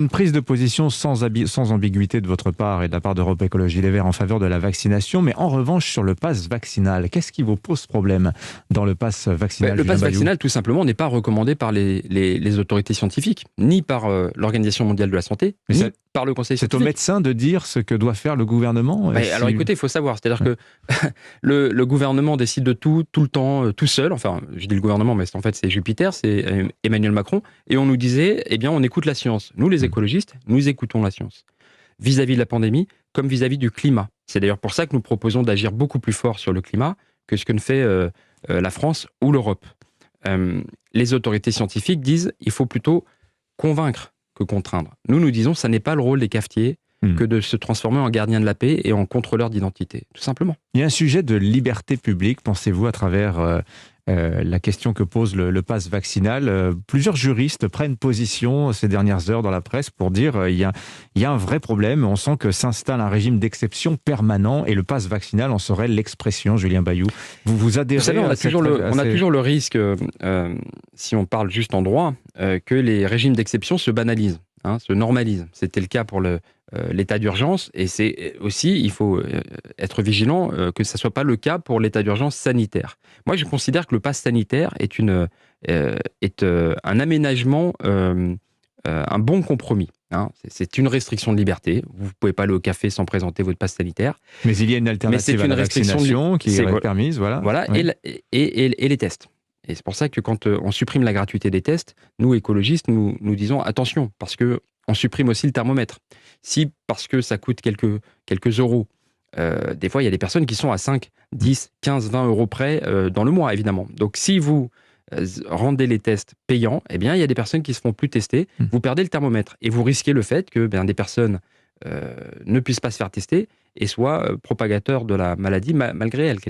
Une prise de position sans ambiguïté de votre part et de la part d'Europe Écologie Les Verts en faveur de la vaccination, mais en revanche sur le pass vaccinal, qu'est-ce qui vous pose problème dans le pass vaccinal? Le Julien pass Bayou vaccinal, tout simplement, n'est pas recommandé par les autorités scientifiques, ni par l'Organisation mondiale de la santé, Mais ni c'est- par le Conseil C'est aux scientifique. médecins de dire ce que doit faire le gouvernement. Alors écoutez, il faut savoir, c'est-à-dire que le gouvernement décide de tout le temps, tout seul. Enfin, je dis le gouvernement, mais en fait c'est Jupiter, c'est Emmanuel Macron. Et on nous disait, eh bien, on écoute la science. Nous, les écologistes, nous écoutons la science. Vis-à-vis de la pandémie, comme vis-à-vis du climat. C'est d'ailleurs pour ça que nous proposons d'agir beaucoup plus fort sur le climat que ce que ne fait la France ou l'Europe. Les autorités scientifiques disent, il faut plutôt convaincre que contraindre. Nous disons, ça n'est pas le rôle des cafetiers que de se transformer en gardien de la paix et en contrôleur d'identité, tout simplement. Il y a un sujet de liberté publique, pensez-vous, à travers la question que pose le pass vaccinal. Plusieurs juristes prennent position ces dernières heures dans la presse pour dire il y a un vrai problème. On sent que s'installe un régime d'exception permanent et le pass vaccinal en serait l'expression. Julien Bayou, vous adhérez Vous savez, on à a toujours le risque, si on parle juste en droit, que les régimes d'exception se banalisent, se normalisent. C'était le cas pour l'état d'urgence, et c'est aussi, il faut être vigilant que ça ne soit pas le cas pour l'état d'urgence sanitaire. Moi, je considère que le pass sanitaire est un aménagement, un bon compromis. C'est une restriction de liberté. Vous ne pouvez pas aller au café sans présenter votre passe sanitaire. Mais il y a une alternative à la vaccination qui est permise. Voilà, oui. et les tests. Et c'est pour ça que quand on supprime la gratuité des tests, nous, écologistes, nous disons attention, parce qu'on supprime aussi le thermomètre. Si, parce que ça coûte quelques euros, des fois, il y a des personnes qui sont à 5, 10, 15, 20 euros près dans le mois, évidemment. Donc, si vous rendez les tests payants, eh bien, il y a des personnes qui ne se font plus tester. Vous perdez le thermomètre et vous risquez le fait que des personnes ne puissent pas se faire tester et soient propagateurs de la maladie malgré elles,